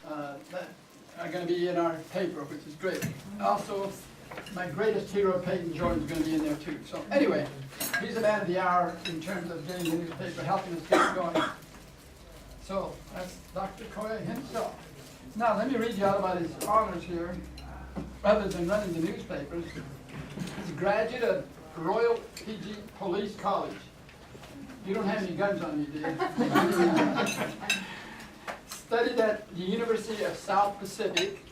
that are going to be in our paper, which is great. Also, my greatest hero, Peyton Jordan, is going to be in there too. So anyway, he's the man of the hour in terms of getting the newspaper, helping us get it going. So that's Dr. Koya himself. Now let me read you out about his honors here, rather than running the newspapers. He's a graduate of Royal PG Police College. You don't have any guns on you, do you? Studied at the University of South Pacific,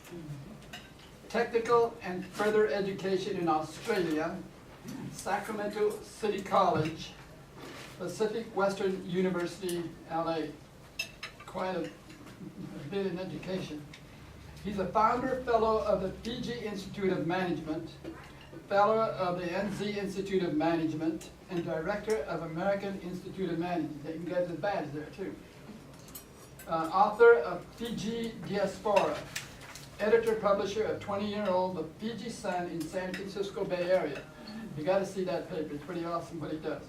Technical and Further Education in Australia, Sacramento City College, Pacific Western University, LA. Quite a bit in education. He's a founder fellow of the Fiji Institute of Management, fellow of the NZ Institute of Management, and director of American Institute of Management. You can get his badge there too. Author of Fiji Diaspora, editor-publisher of 20-year-old The Fiji Sun in San Francisco Bay Area. You got to see that paper. It's pretty awesome what he does.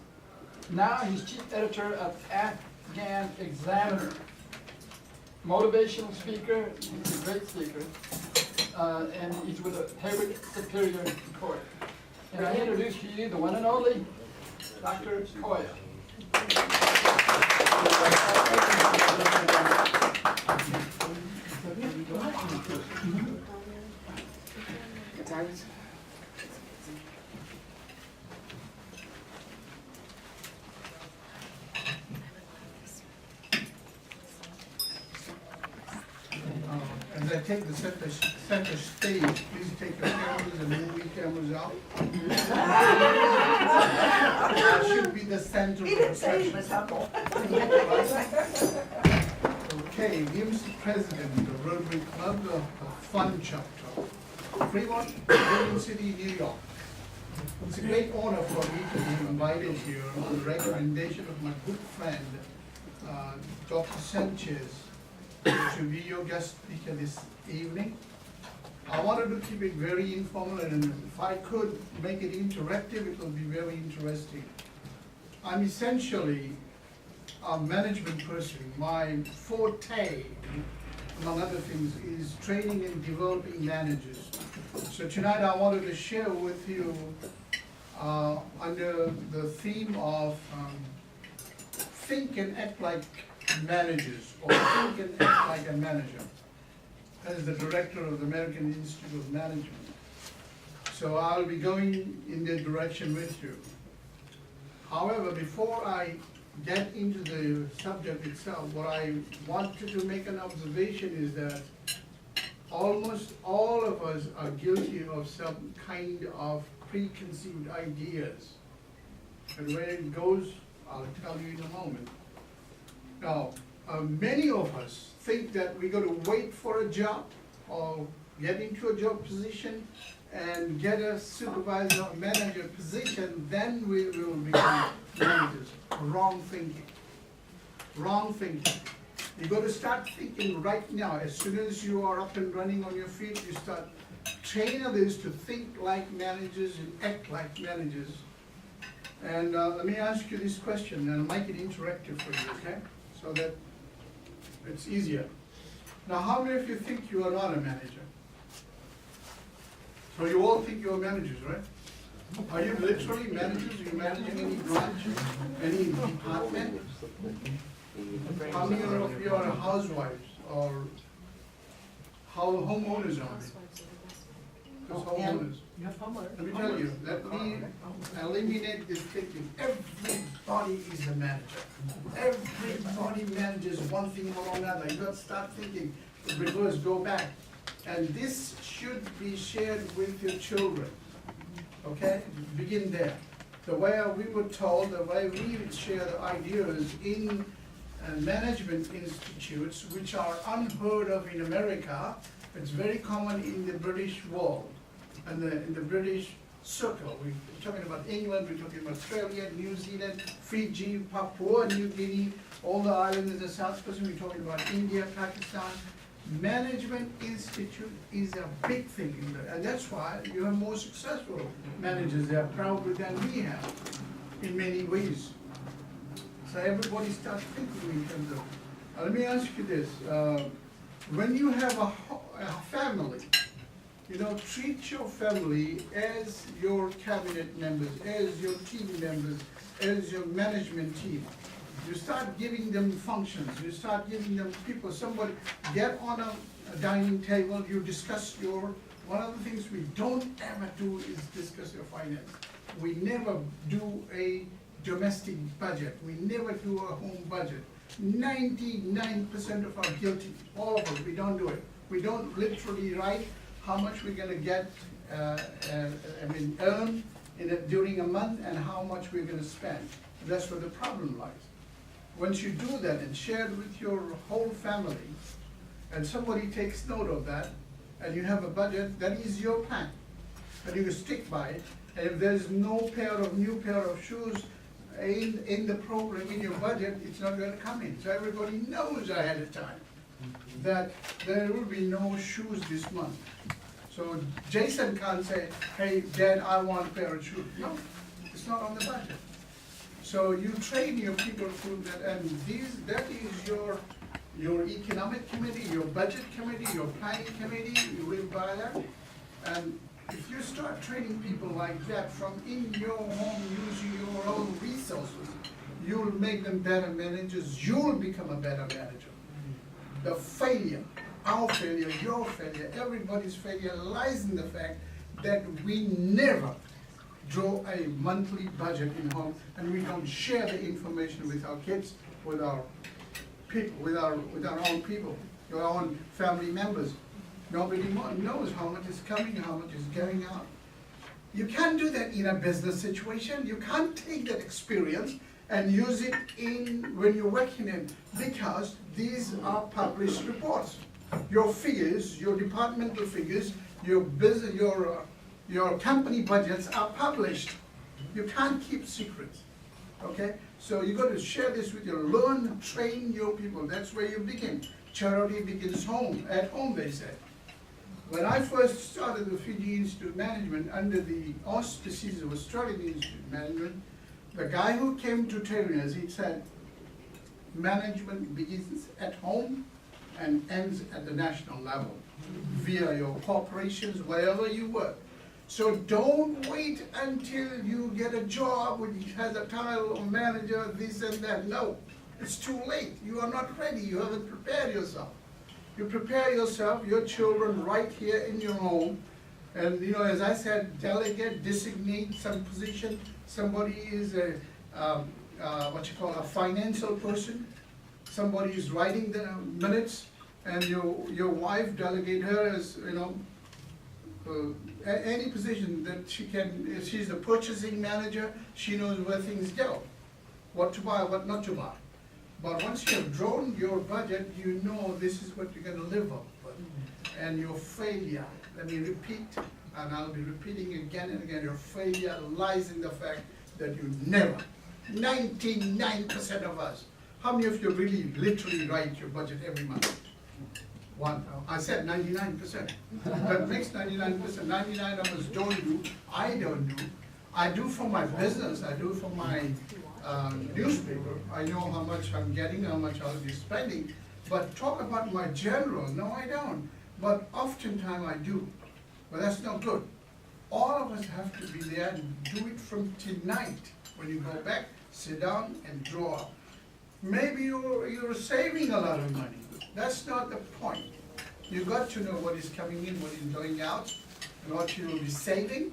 Now he's chief editor of Afghan Examiner, motivational speaker. He's a great speaker, and he's with a Hayward Superior Court. And I introduce to you the one and only Dr. Koya. As I take the center stage, please take your cameras and movie cameras out. That should be the center of the session. Okay, dear Mr. President, the Rotary Club, the Fun Chapter, Fremont, Golden City, New York. It's a great honor for me to be invited here on the recommendation of my good friend, Dr. Sanchez, to be your guest speaker this evening. I wanted to keep it very informal, and if I could make it interactive, it will be very interesting. I'm essentially a management person. My forte, among other things, is training and developing managers. So tonight I wanted to share with you under the theme of think and act like managers, or think and act like a manager, as the director of the American Institute of Management. So I'll be going in that direction with you. However, before I get into the subject itself, what I wanted to make an observation is that almost all of us are guilty of some kind of preconceived ideas. And where it goes, I'll tell you in a moment. Now, many of us think that we're going to wait for a job or get into a job position and get a supervisor or manager position, then we will become managers. Wrong thinking. Wrong thinking. You've got to start thinking right now. As soon as you are up and running on your feet, you start training others to think like managers and act like managers. And let me ask you this question, and I'll make it interactive for you, okay? So that it's easier. Now, how many of you think you are not a manager? So you all think you're managers, right? Are you literally managers? Are you managing any branch, any department? How many of you are housewives or homeowners are they? Just homeowners. Let me tell you, let me eliminate this thinking. Everybody is a manager. Everybody manages one thing or another. You got to start thinking, reverse, go back. And this should be shared with your children. Okay? Begin there. The way we were told, the way we would share the ideas in management institutes, which are unheard of in America. It's very common in the British world and in the British circle. We're talking about England, we're talking about Australia, New Zealand, Fiji, Papua New Guinea, all the islands in the South Pacific. We're talking about India, Pakistan. Management institute is a big thing in there, and that's why you have more successful managers there probably than we have in many ways. So everybody starts thinking in terms of. Let me ask you this: when you have a family, you know, treat your family as your cabinet members, as your team members, as your management team. You start giving them functions, you start giving them people, somebody, get on a dining table, you discuss one of the things we don't ever do is discuss your finance. We never do a domestic budget, we never do a home budget. 99% of our guilty, all of it, we don't do it. We don't literally write how much we're gonna get, earn during a month and how much we're gonna spend. That's where the problem lies. Once you do that and share it with your whole family, and somebody takes note of that, and you have a budget, that is your plan. And you stick by it, and if there's no new pair of shoes in the program, in your budget, it's not gonna come in. So everybody knows ahead of time that there will be no shoes this month. So Jason can't say, hey, Dad, I want a pair of shoes. No, it's not on the budget. So you train your people through that, and that is your economic committee, your budget committee, your planning committee, you live by that. And if you start training people like that from in your home using your own resources, you'll make them better managers, you'll become a better manager. The failure, our failure, your failure, everybody's failure lies in the fact that we never draw a monthly budget in home, and we don't share the information with our kids, with our people, with our own people, our own family members. Nobody knows how much is coming, how much is going out. You can't do that in a business situation. You can't take that experience and use it when you're working in, because these are published reports. Your figures, your departmental figures, your business, your company budgets are published. You can't keep secrets, okay? So you got to share this with learn, train your people. That's where you begin. Charity begins home, at home, they said. When I first started the Fiji Institute of Management under the auspices of Australian Institute of Management, the guy who came to train us, he said, management begins at home and ends at the national level, via your corporations, wherever you work. So don't wait until you get a job which has a title of manager, this and that. No, it's too late. You are not ready. You haven't prepared yourself. You prepare yourself, your children right here in your home. And you know, as I said, delegate, designate some position. Somebody is a financial person. Somebody is writing the minutes, and your wife delegate her as, any position that she can. If she's the purchasing manager, she knows where things go, what to buy, what not to buy. But once you have drawn your budget, you know this is what you're gonna live up with. And your failure, let me repeat, and I'll be repeating again and again, your failure lies in the fact that you never, 99% of us, how many of you really literally write your budget every month? One, I said 99%. That makes 99%. 99 of us don't do, I don't do. I do for my business, I do for my newspaper. I know how much I'm getting, how much I'll be spending. But talk about my general, no I don't. But oftentimes I do. But that's not good. All of us have to be there and do it from tonight. When you go back, sit down and draw up. Maybe you're saving a lot of money. That's not the point. You got to know what is coming in, what is going out, and what you will be saving.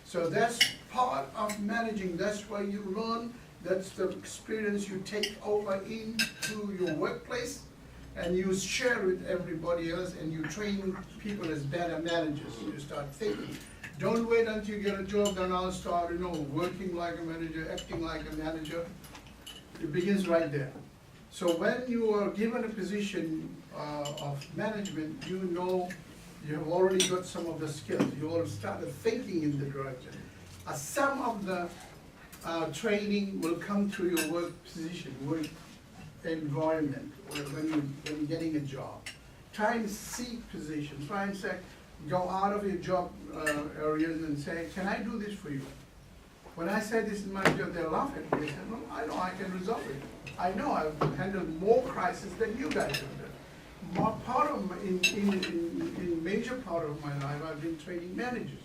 So that's part of managing. That's why you learn. That's the experience you take over into your workplace, and you share with everybody else, and you train people as better managers. You start thinking. Don't wait until you get a job, then I'll start, working like a manager, acting like a manager. It begins right there. So when you are given a position of management, you know you have already got some of the skills. You already started thinking in the direction. Some of the training will come through your work position, work environment, or when you're getting a job. Try and seek positions. Try and say, go out of your job areas and say, can I do this for you? When I say this is my job, they laugh at me. They say, well, I know I can resolve it. I know I've handled more crises than you guys have done. Part of my, in major part of my life, I've been training managers.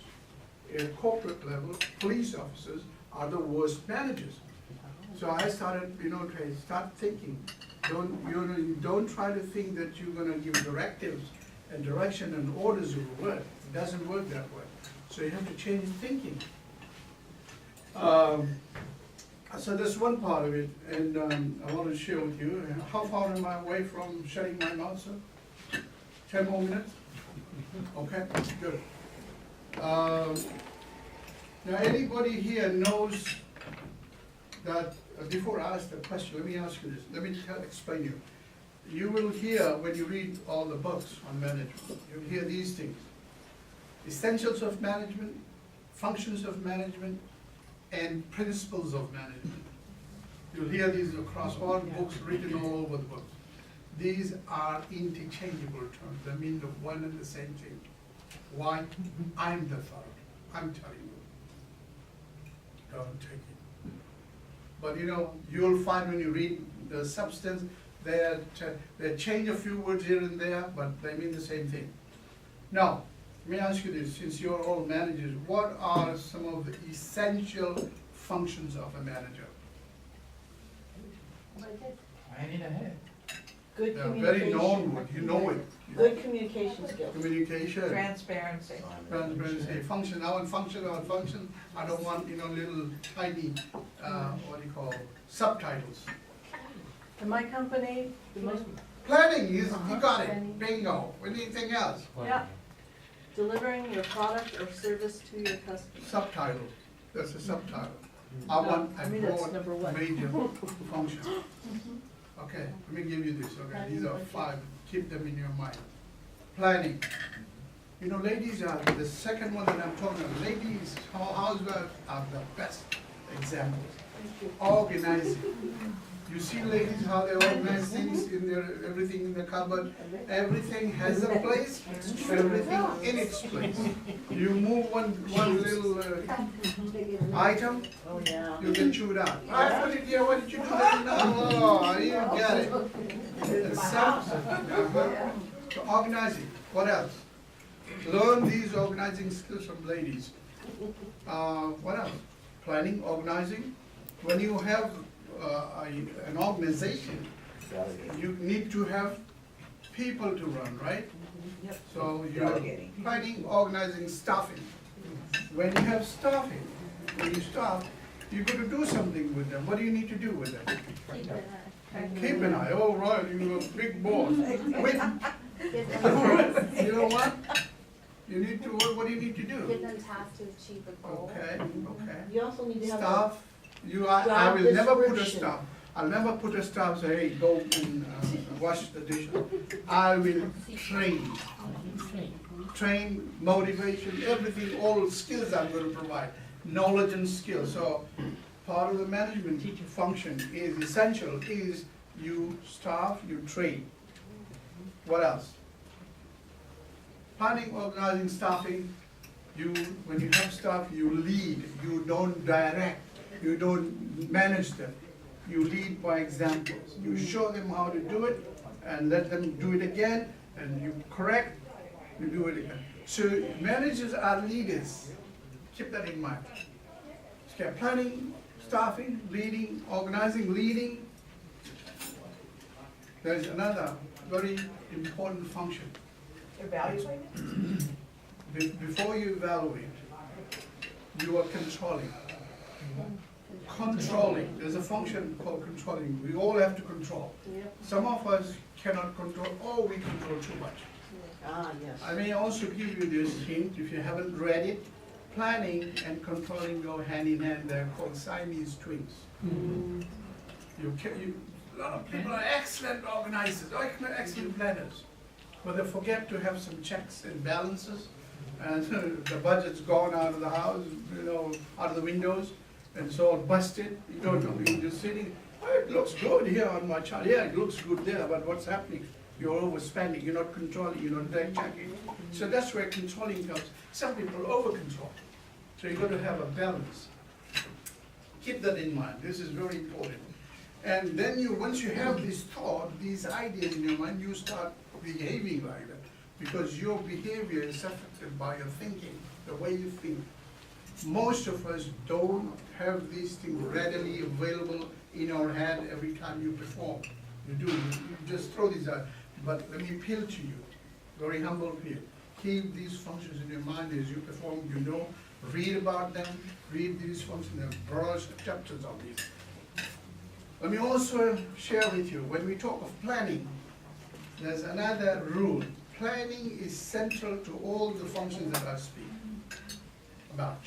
At corporate level, police officers are the worst managers. So I started, start thinking. Don't try to think that you're gonna give directives and direction and orders will work. It doesn't work that way. So you have to change thinking. So that's one part of it, and I want to share with you. How far am I away from shutting my mouth, sir? 10 more minutes? Okay, good. Now, anybody here knows that, before I ask the question, let me ask you this, let me explain you. You will hear, when you read all the books on management, you'll hear these things. Essentials of management, functions of management, and principles of management. You'll hear these across all books, written all over the books. These are interchangeable terms, they mean the one and the same thing. Why? I'm the authority, I'm telling you. Don't take it. But you'll find when you read the substance, they change a few words here and there, but they mean the same thing. Now, let me ask you this, since you're all managers, what are some of the essential functions of a manager? I need a head. Good They're very known communication. word, you know it. Good communication skills. Communication, Transparency. transparency, function, I want function, I don't want, little tiny, what do you call, subtitles. In my company, the most, Planning, you got it, bingo, anything else? yeah, delivering your product or service to your customer. Subtitle, that's a subtitle. I want a that's broad, number one. major function. Okay, let me give you this, okay, these are 5, keep them in your mind. Planning. Ladies are, the second one that I'm talking about, ladies, housewives are the best examples. Organizing. You see ladies, how they organize things in everything in the cupboard, everything has a place, everything in its place. You move one little item, Oh, yeah. you get chewed out. I put it here, why did you do that? No, you get it. It's so organizing, what else? Learn these organizing skills from ladies. What else? Planning, organizing. When you have an organization, you need to have people to run, right? Yep. So you're planning, organizing, staffing. When you have staffing, when you staff, you're going to do something with them. What do you need to do with them? Keep an eye. Oh, right, you're a big boss. Wait. You know what? You need to, what do you need to Give do? them tasks to achieve the goal. Okay, okay. You also need to have. Staff, I job will never put a description. staff. I'll never put a staff, say, hey, go and wash the dishes. I will train. Train, motivation, everything, all skills I'm going to provide. Knowledge and skill. So part of the management function is essential, is you staff, you train. What else? Planning, organizing, staffing. When you have staff, you lead, you don't direct, you don't manage them. You lead by examples. You show them how to do it and let them do it again, and you correct, you do it again. So managers are leaders. Keep that in mind. Okay, planning, staffing, leading, organizing, leading. There's another very important function. Evaluating? Before you evaluate, you are controlling. Controlling, there's a function called controlling. We all have to control. Yep. Some of us cannot control, or we control too much. Ah, yes. I may also give you this hint, if you haven't read it. Planning and controlling go hand in hand, they're called Siamese twins. A lot of people are excellent organizers, excellent planners, but they forget to have some checks and balances, and the budget's gone out of the house, out of the windows, and so busted. You don't know, you're just sitting, oh, it looks good here on my chart, yeah, it looks good there, but what's happening? You're overspending, you're not controlling, you're not checking. So that's where controlling comes. Some people over-control. So you've got to have a balance. Keep that in mind, this is very important. And then once you have this thought, these ideas in your mind, you start behaving like that, because your behavior is affected by your thinking, the way you think. Most of us don't have these things readily available in our head every time you perform. You do, you just throw these out. But let me appeal to you, very humble appeal. Keep these functions in your mind as you perform, you know, read about them, read these functions, there are broad chapters on these. Let me also share with you, when we talk of planning, there's another rule. Planning is central to all the functions that I speak about.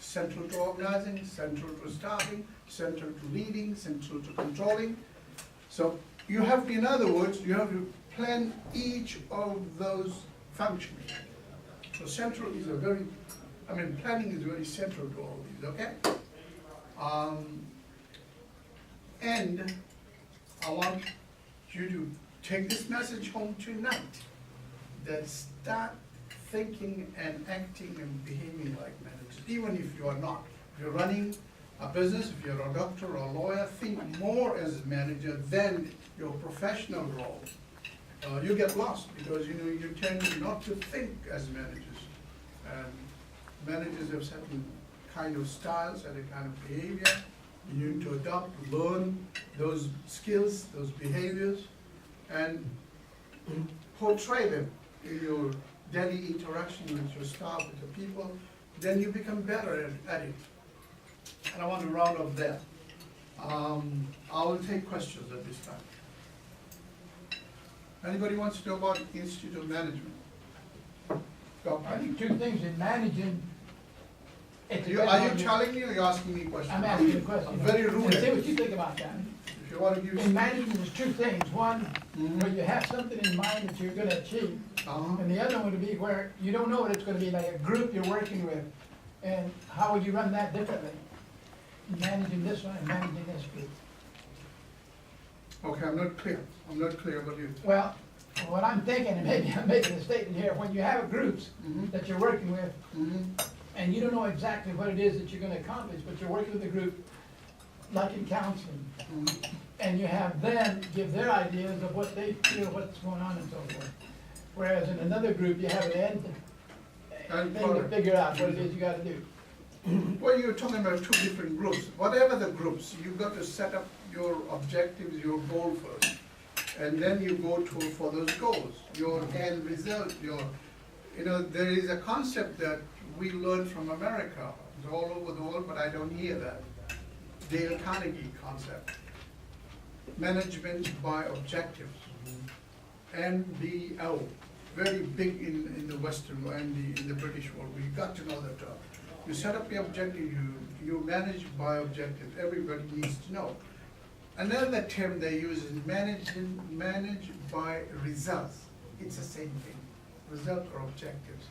Central to organizing, central to staffing, central to leading, central to controlling. So you have to, in other words, you have to plan each of those functions. So central is planning is very central to all these, okay? And I want you to take this message home tonight, that start thinking and acting and behaving like managers, even if you are not. If you're running a business, if you're a doctor or a lawyer, think more as a manager than your professional role. You get lost because you tend not to think as managers. And managers have certain kind of styles, certain kind of behavior. You need to adopt, learn those skills, those behaviors, and portray them in your daily interaction with your staff, with the people. Then you become better at it. And I want to round off there. I will take questions at this time. Anybody wants to know about Institute of Management? Go. I think two things in managing. Are you telling me or are you asking me questions? I'm asking you a question. I'm very rude. And see what you think about that. If you want to give. In managing, there's two things. One, where you have something in mind that you're gonna achieve. And the other one would be where you don't know what it's gonna be, like a group you're working with. And how would you run that differently? Managing this one and managing this group. Okay, I'm not clear. I'm not clear about you. Well, what I'm thinking, and maybe I'm making a statement here, when you have groups that you're working with, and you don't know exactly what it is that you're gonna accomplish, but you're working with a group, like in counseling, and you have them give their ideas of what they feel, what's going on and so forth. Whereas in another group, you have an end thing to figure out what it is you gotta do. Well, you're talking about two different groups. Whatever the groups, you've got to set up your objectives, your goal first. And then you go for those goals, your end result, there is a concept that we learned from America. It's all over the world, but I don't hear that. Dale Carnegie concept. Management by objectives. MBO. Very big in the Western and in the British world. We got to know that term. You set up your objective, you manage by objectives. Everybody needs to know. Another term they use is manage by results. It's the same thing, result or objectives.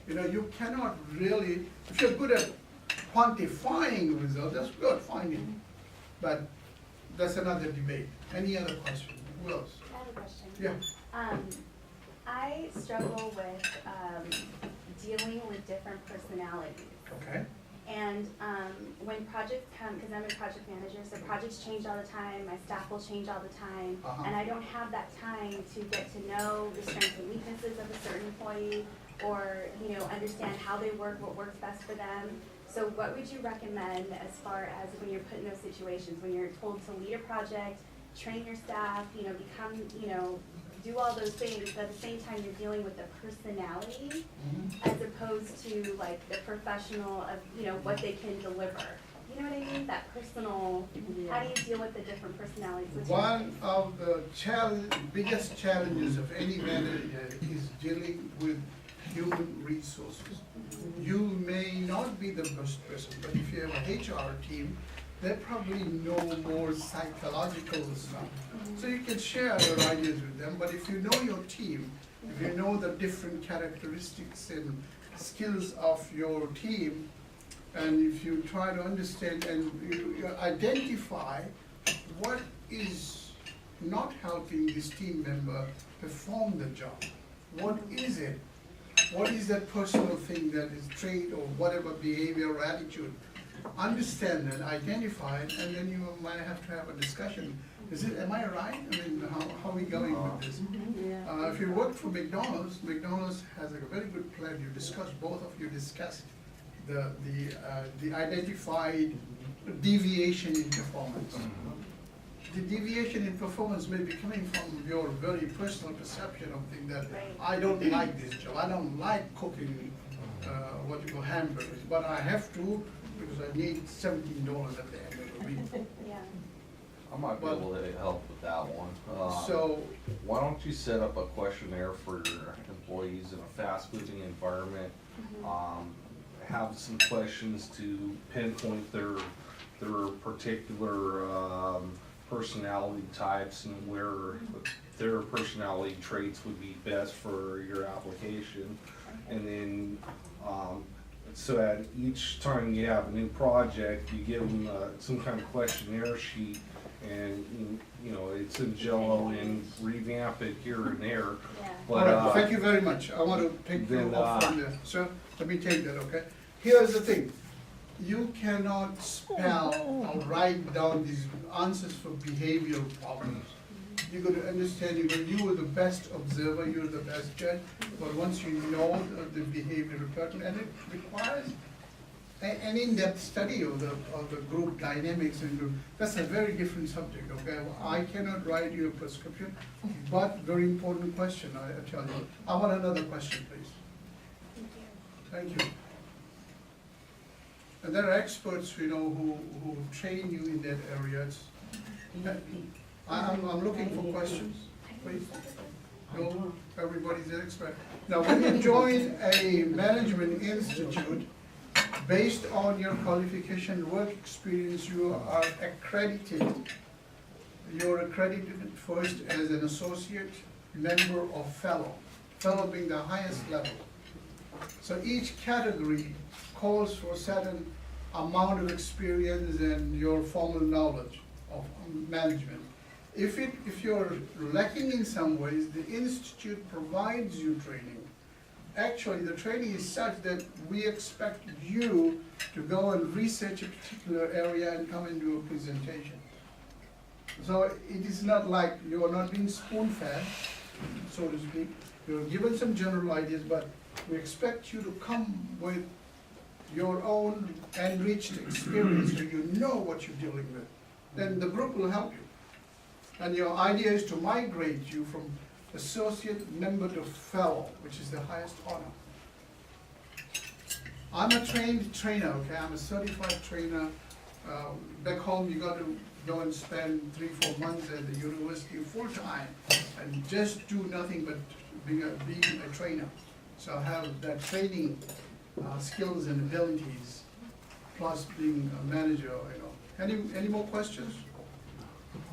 You cannot really, if you're good at quantifying results, that's good, finding. But that's another debate. Any other question? Who else? I have a question. Yeah. I struggle with dealing with different personalities. Okay. And when projects come, because I'm a project manager, so projects change all the time, my staff will change all the time, and I don't have that time to get to know the strengths and weaknesses of a certain employee, or understand how they work, what works best for them. So what would you recommend as far as when you're put in those situations, when you're told to lead a project, train your staff, become, do all those things, but at the same time you're dealing with the personality as opposed to like the professional of what they can deliver. You know what I mean? That personal. How do you deal with the different personalities? One of the biggest challenges of any manager is dealing with human resources. You may not be the best person, but if you have a HR team, they probably know more psychological stuff. So you can share your ideas with them, but if you know your team, if you know the different characteristics and skills of your team, and if you try to understand and you identify what is not helping this team member perform the job, what is it? What is that personal thing that is trait or whatever behavior or attitude understand and identify it, and then you might have to have a discussion. Am I right? I mean, how are we going with this? Yeah. If you work for McDonald's, McDonald's has a very good plan. You discuss, both of you discussed the identified deviation in performance. The deviation in performance may be coming from your very personal perception of things that Right. I don't like this job. I don't like cooking what you call hamburgers, but I have to because I need $17 at the end of the week. Yeah. I might be able to help with that one. So, Why don't you set up a questionnaire for your employees in a fast-moving environment? Have some questions to pinpoint their particular personality types and where their personality traits would be best for your application. And then, so at each time you have a new project, you give them some kind of questionnaire sheet, and you know, it's in Jello and revamp it here and there. Yeah. all right, thank you very much. I want to take you then, off from there. Sir, let me take that, okay? Here's the thing. You cannot spell or write down these answers for behavioral problems. You got to understand, you are the best observer, you're the best judge, but once you know the behavioral pattern, and it requires an in-depth study of the group dynamics and group, that's a very different subject, okay? I cannot write you a prescription, but very important question, I tell you. I want another question, please. Thank you. Thank you. And there are experts, you know, who train you in that area. I'm looking for questions, please. No, everybody's an expert. Now, when you join a management institute, based on your qualification, work experience, you are accredited. You're accredited first as an associate, member, or fellow. Fellow being the highest level. So each category calls for a certain amount of experience and your formal knowledge of management. If you're lacking in some ways, the institute provides you training. Actually, the training is such that we expect you to go and research a particular area and come and do a presentation. So it is not like you are not being spoon-fed, so to speak. You're given some general ideas, but we expect you to come with your own enriched experience so you know what you're dealing with. Then the group will help you. And your idea is to migrate you from associate member to fellow, which is the highest honor. I'm a trained trainer, okay? I'm a certified trainer. Back home, you got to go and spend 3-4 months at the university full-time and just do nothing but being a trainer. So I have that training skills and abilities, plus being a manager, you know. Any more questions?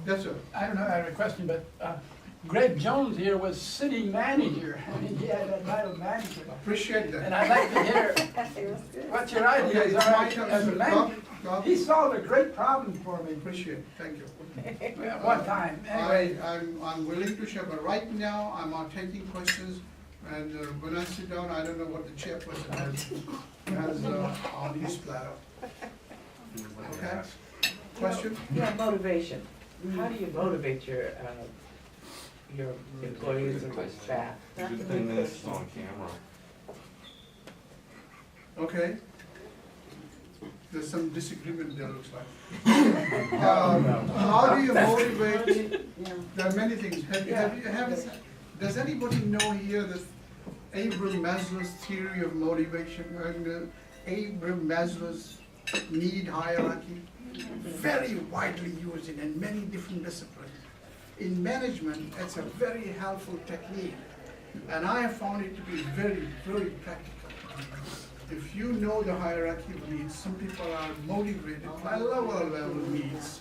Yes, sir. I don't know, I have a question, but Greg Jones here was city manager. I mean, he had that title manager. Appreciate that. And I'd like to hear what your ideas Okay, are my turn. as a manager. He solved a great problem for me Appreciate it, thank you. at one time. Anyway, I'm willing to share, but right now, I'm taking questions, and when I sit down, I don't know what the chairperson has on his platter. Okay? Question? Yeah, motivation. How do you motivate your employees or your staff? Good thing this is on camera. Okay. There's some disagreement there, looks like. How do you motivate? There are many things. Does anybody know here that Abraham Maslow's theory of motivation, and Abraham Maslow's need hierarchy? Very widely used in many different disciplines. In management, it's a very helpful technique, and I have found it to be very, very practical. If you know the hierarchy of needs, some people are motivated by lower level needs,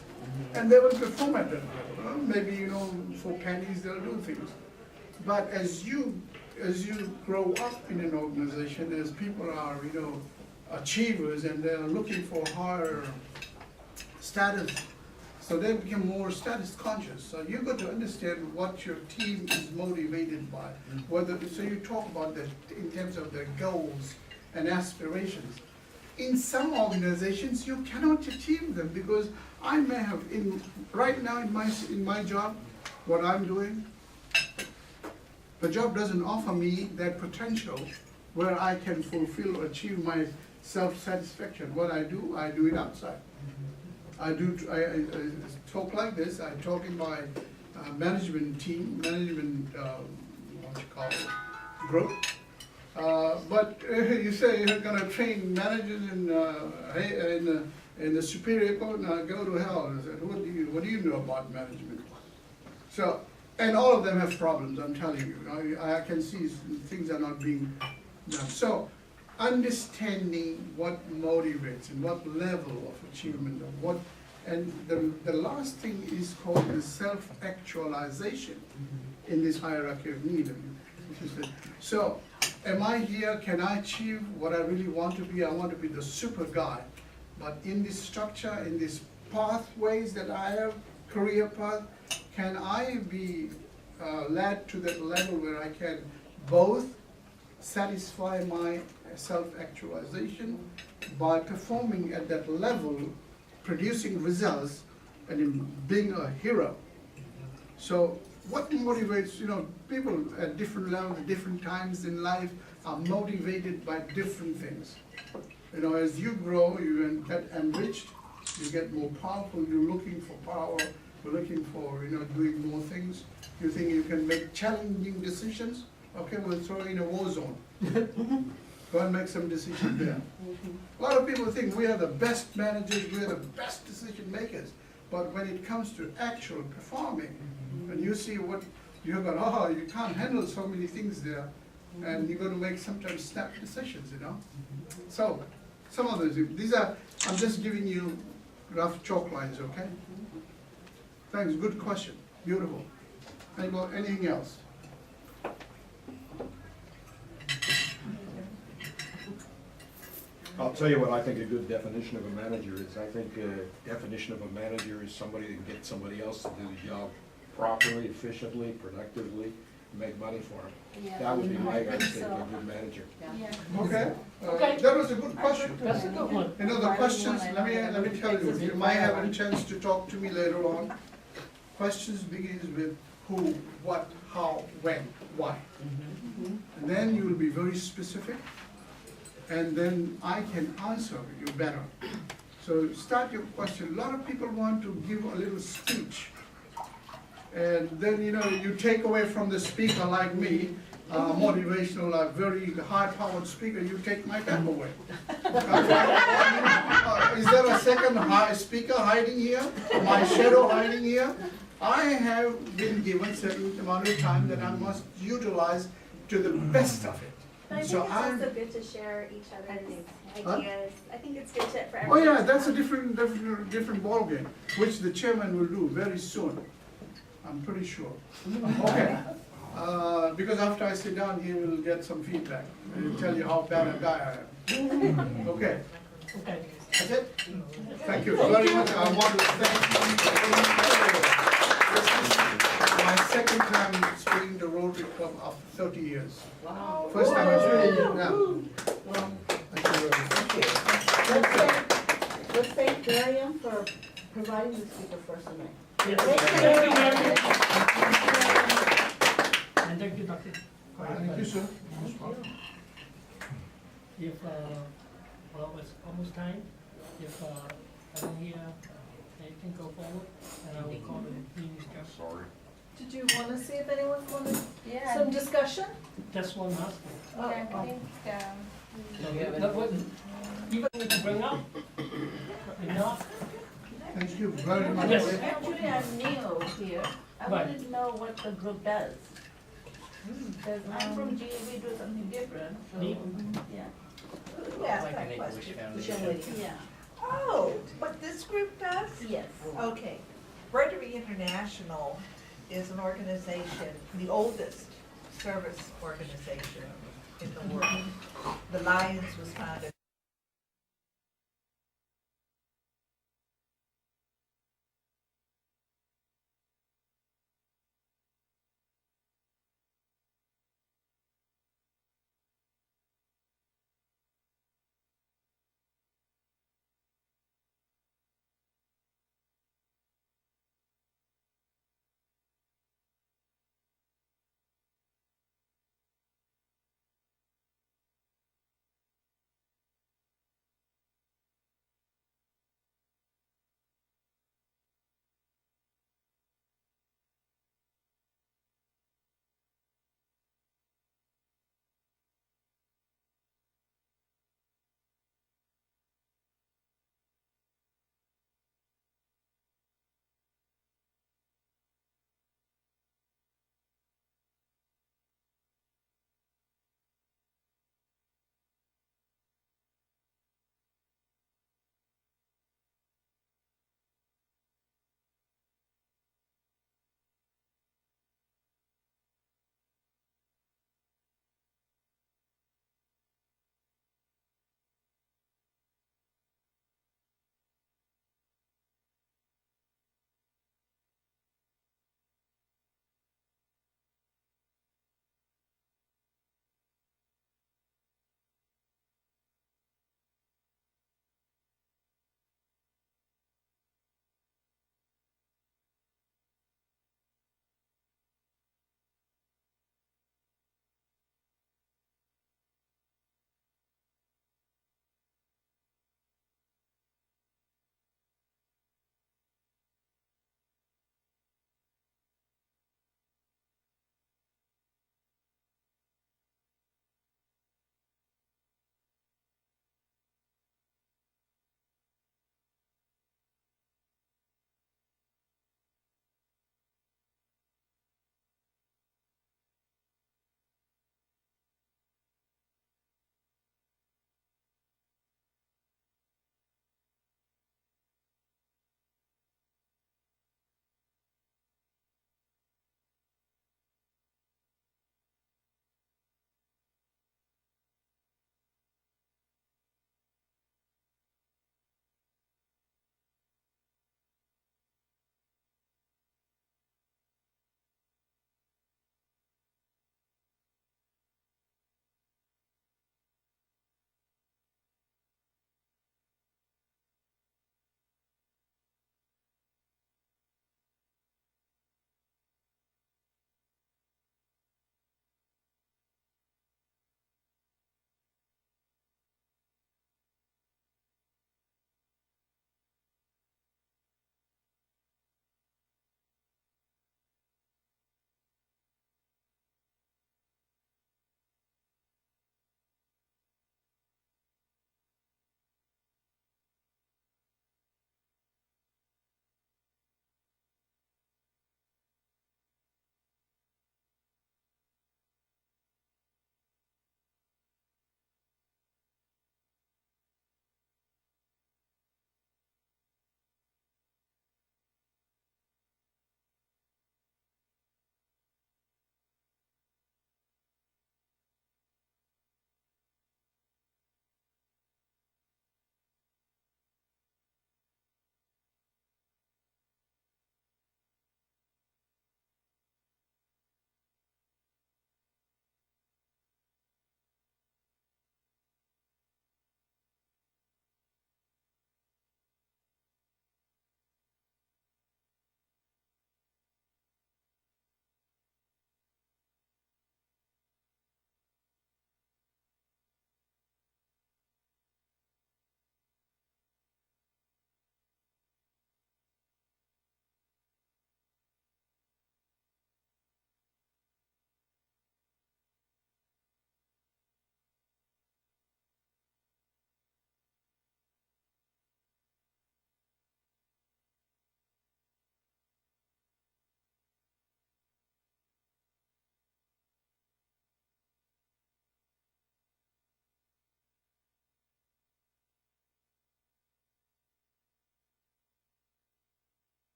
and they will perform at that level. Well, maybe, you know, for pennies they'll do things. But as you grow up in an organization, as people are, you know, achievers, and they're looking for higher status, so they become more status conscious. So you got to understand what your team is motivated by. So you talk about that in terms of their goals and aspirations. in some organizations, you cannot achieve them, because I may have, right now in my job, what I'm doing, the job doesn't offer me that potential where I can fulfill or achieve my self-satisfaction. What I do it outside. I talk like this, I talk in my management team, group. But you say you're gonna train managers in the superior court, now go to hell. I said, what do you know about management? So, and all of them have problems, I'm telling you. I can see things are not being done. So, understanding what motivates and what level of achievement and what, and the last thing is called the self-actualization in this hierarchy of need. So, am I here, can I achieve what I really want to be? I want to be the super guy. But in this structure, in these pathways that I have, career path, can I be led to that level where I can both satisfy my self-actualization by performing at that level, producing results, and in being a hero? So what motivates, people at different levels, at different times in life are motivated by different things. As you grow, you get enriched, you get more powerful, you're looking for power, you're looking for, doing more things. You think you can make challenging decisions? Okay, we'll throw in a war zone. Go and make some decisions there. A lot of people think we are the best managers, we are the best decision makers. But when it comes to actual performing, and you see what you're going, you can't handle so many things there, and you're going to make sometimes snap decisions, So, some of these are, I'm just giving you rough chalk lines, okay? Thanks, good question, beautiful. Anything else? I'll tell you what I think a good definition of a manager is. I think a definition of a manager is somebody that gets somebody else to do the job properly, efficiently, productively, and make money for them. Yeah. That would be my I think instinct so. of a good manager. Okay, that was a good question. That's a good one. The questions, let me tell you, you might have a chance to talk to me later on. Questions begins with who, what, how, when, why. And then you will be very specific, and then I can answer you better. So start your question. A lot of people want to give a little speech, and then you take away from the speaker like me, motivational, very high-powered speaker, you take my pen away. Is there a second speaker hiding here? My shadow hiding here? I have been given certain amount of time that I must utilize to the best of it. But I think So it's I'm- also good to share each other's Huh? ideas. I think it's good for Oh everyone. yeah, to that's a have- different ballgame, which the chairman will do very soon. I'm pretty sure. Okay. Because after I sit down, he will get some feedback and tell you how bad a guy I am. Okay. Okay. That's it? Thank you very much. I want to thank you. This is my second time speaking to Rotary Club after 30 years. Wow. First time I was Whoa. yeah. Thank you very much. Let's thank Miriam for providing the speaker first tonight. Yes. Thank you very much. And thank you, Dr. Thank you, sir. If, well, it's almost time, if I don't hear anything go forward, then I will call the meeting adjourned. Sorry. Did you want to see if anyone wanted Yeah. some discussion? Just one last thing. Yeah, I think, That wouldn't, even if you bring up, enough, Thank you very much. Yes. Actually, I'm new here. I Right. wanted to know what the group does. Because I'm from GA, we do something different, so, Neat. yeah. Who asked that question? This young lady. yeah. Oh, what this group does? Yes. Okay. Rotary International is an organization, the oldest service organization in the world. The Lions was founded